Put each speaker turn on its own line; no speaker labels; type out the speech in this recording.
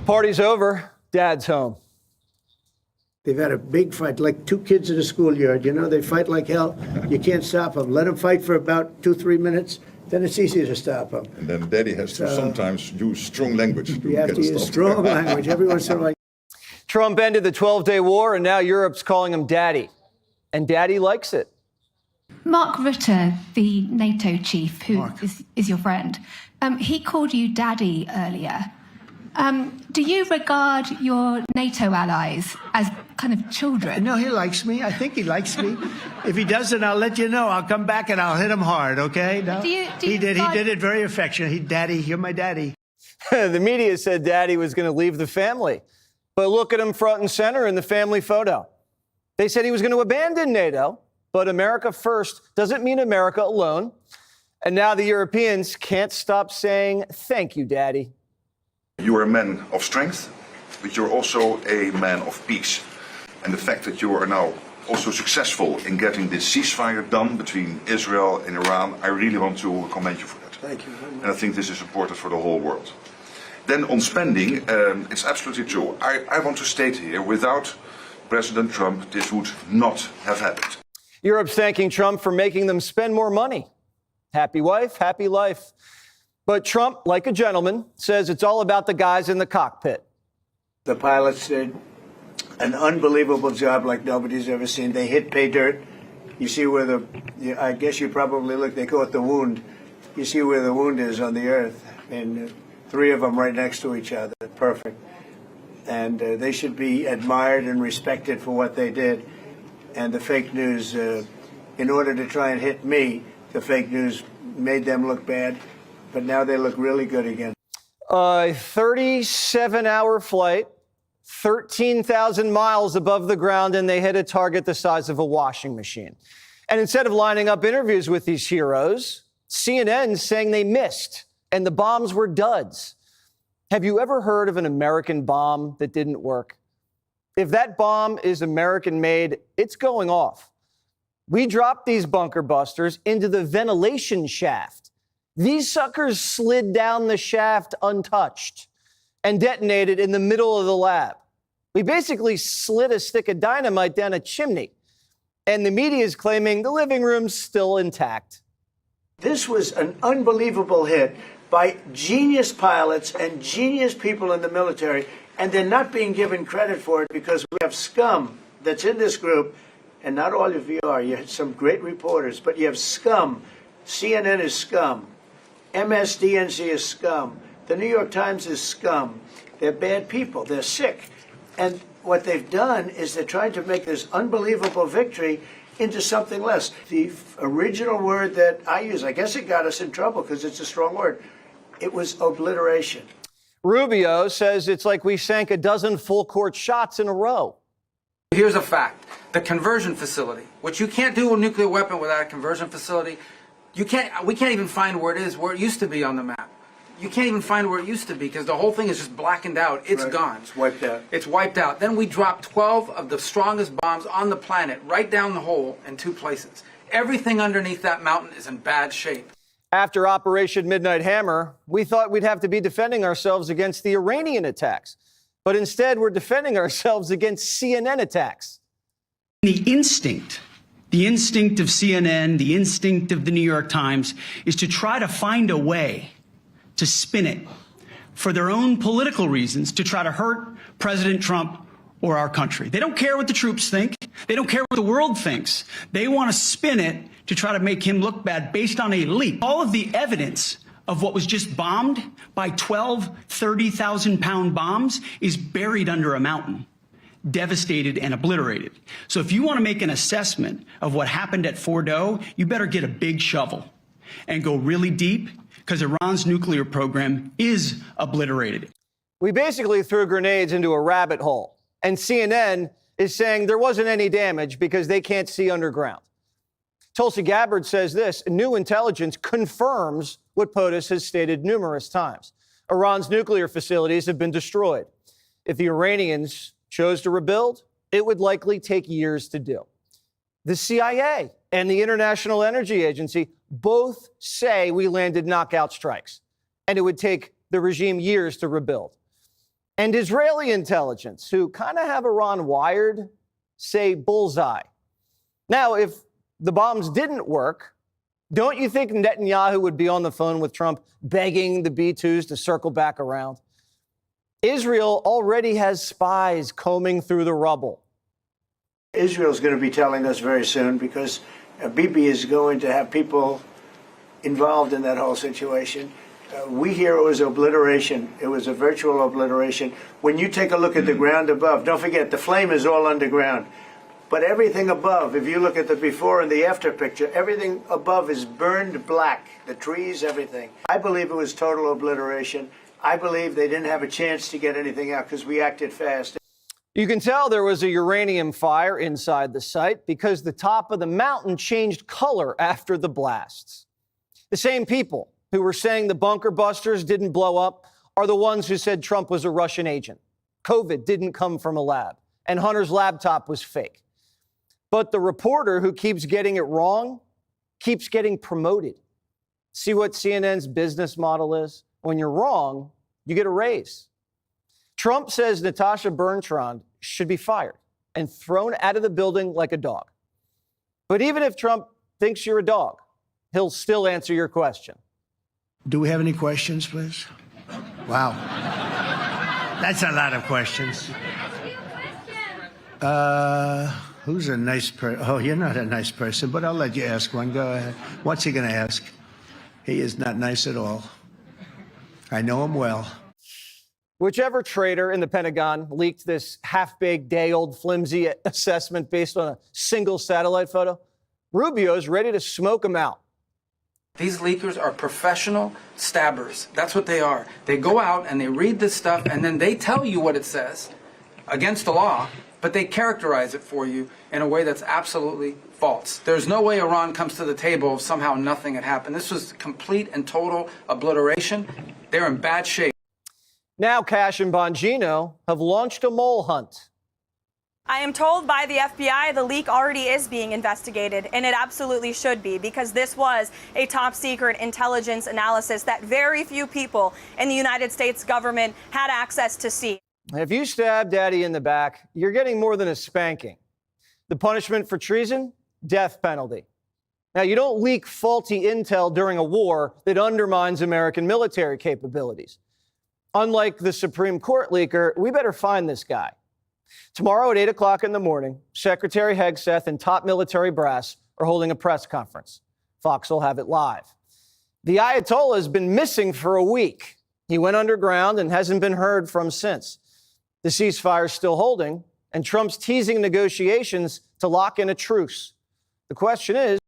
party's over. Dad's home.
They've had a big fight, like two kids in a schoolyard. You know, they fight like hell. You can't stop them. Let them fight for about 2-3 minutes. Then it's easy to stop them.
And then Daddy has to sometimes use strong language to
You have to use strong language. Every once in a while.
Trump ended the 12-day war, and now Europe's calling him Daddy. And Daddy likes it.
Mark Rutte, the NATO chief, who is your friend, he called you Daddy earlier. Do you regard your NATO allies as kind of children?
No, he likes me. I think he likes me. If he doesn't, I'll let you know. I'll come back and I'll hit him hard, okay? No? He did it very affectionate. Daddy, you're my daddy.
The media said Daddy was going to leave the family. But look at him front and center in the family photo. They said he was going to abandon NATO, but America first doesn't mean America alone. And now the Europeans can't stop saying, thank you, Daddy.
You are a man of strength, but you're also a man of peace. And the fact that you are now also successful in getting this ceasefire done between Israel and Iran, I really want to commend you for that.
Thank you.
And I think this is important for the whole world. Then on spending, it's absolutely true. I want to state here, without President Trump, this would not have happened.
Europe's thanking Trump for making them spend more money. Happy wife, happy life. But Trump, like a gentleman, says it's all about the guys in the cockpit.
The pilots did an unbelievable job like nobody's ever seen. They hit pay dirt. You see where I guess you probably look, they call it the wound. You see where the wound is on the earth. And 3 of them right next to each other. Perfect. And they should be admired and respected for what they did. And the fake news, in order to try and hit me, the fake news made them look bad. But now they look really good again.
A 37-hour flight, 13,000 miles above the ground, and they hit a target the size of a washing machine. And instead of lining up interviews with these heroes, CNN's saying they missed and the bombs were duds. Have you ever heard of an American bomb that didn't work? If that bomb is American-made, it's going off. We dropped these bunker busters into the ventilation shaft. These suckers slid down the shaft untouched and detonated in the middle of the lab. We basically slid a stick of dynamite down a chimney, and the media is claiming the living room's still intact.
This was an unbelievable hit by genius pilots and genius people in the military, and they're not being given credit for it because we have scum that's in this group, and not all of you are. You have some great reporters, but you have scum. CNN is scum. MSDNC is scum. The New York Times is scum. They're bad people. They're sick. And what they've done is they're trying to make this unbelievable victory into something less. The original word that I use, I guess it got us in trouble because it's a strong word. It was obliteration.
Rubio says it's like we sank a dozen full-court shots in a row.
Here's a fact. The conversion facility, which you can't do a nuclear weapon without a conversion facility. We can't even find where it is, where it used to be on the map. You can't even find where it used to be because the whole thing is just blackened out. It's gone.
It's wiped out.
It's wiped out. Then we dropped 12 of the strongest bombs on the planet right down the hole in 2 places. Everything underneath that mountain is in bad shape.
After Operation Midnight Hammer, we thought we'd have to be defending ourselves against the Iranian attacks. But instead, we're defending ourselves against CNN attacks.
The instinct of CNN, the instinct of the New York Times is to try to find a way to spin it for their own political reasons to try to hurt President Trump or our country. They don't care what the troops think. They don't care what the world thinks. They want to spin it to try to make him look bad based on a leak. All of the evidence of what was just bombed by 12 30,000-pound bombs is buried under a mountain, devastated and obliterated. So if you want to make an assessment of what happened at Fordo, you better get a big shovel and go really deep because Iran's nuclear program is obliterated.
We basically threw grenades into a rabbit hole, and CNN is saying there wasn't any damage because they can't see underground. Tulsi Gabbard says this: new intelligence confirms what POTUS has stated numerous times. Iran's nuclear facilities have been destroyed. If the Iranians chose to rebuild, it would likely take years to do. The CIA and the International Energy Agency both say we landed knockout strikes, and it would take the regime years to rebuild. and Israeli intelligence, who kind of have Iran wired, say bullseye. Now, if the bombs didn't work, don't you think Netanyahu would be on the phone with Trump begging the B-2s to circle back around? Israel already has spies combing through the rubble.
Israel's going to be telling us very soon because Bibi is going to have people involved in that whole situation. We hear it was obliteration. It was a virtual obliteration. When you take a look at the ground above, don't forget the flame is all underground. But everything above, if you look at the before and the after picture, everything above is burned black. The trees, everything. I believe it was total obliteration. I believe they didn't have a chance to get anything out because we acted fast.
You can tell there was a uranium fire inside the site because the top of the mountain changed color after the blasts. The same people who were saying the bunker busters didn't blow up are the ones who said Trump was a Russian agent. COVID didn't come from a lab, and Hunter's laptop was fake. But the reporter who keeps getting it wrong keeps getting promoted. See what CNN's business model is? When you're wrong, you get a raise. Trump says Natasha Bertrand should be fired and thrown out of the building like a dog. But even if Trump thinks you're a dog, he'll still answer your question.
Do we have any questions, please? Wow. That's a lot of questions. Who's a nice person? Oh, you're not a nice person, but I'll let you ask one. Go ahead. What's he going to ask? He is not nice at all. I know him well.
Whichever traitor in the Pentagon leaked this half-baked, day-old, flimsy assessment based on a single satellite photo, Rubio's ready to smoke him out.
These leakers are professional stabbers. That's what they are. They go out and they read this stuff and then they tell you what it says against the law, but they characterize it for you in a way that's absolutely false. There's no way Iran comes to the table if somehow nothing had happened. This was complete and total obliteration. They're in bad shape.
Now Cash and Bongino have launched a mole hunt.
I am told by the FBI the leak already is being investigated, and it absolutely should be, because this was a top-secret intelligence analysis that very few people in the United States government had access to see.
If you stab Daddy in the back, you're getting more than a spanking. The punishment for treason? Death penalty. Now, you don't leak faulty intel during a war that undermines American military capabilities. Unlike the Supreme Court leaker, we better find this guy. Tomorrow at 8 o'clock in the morning, Secretary Hegseth and top military brass are holding a press conference. Fox will have it live. The Ayatollah has been missing for a week. He went underground and hasn't been heard from since. The ceasefire is still holding, and Trump's teasing negotiations to lock in a truce. The question is,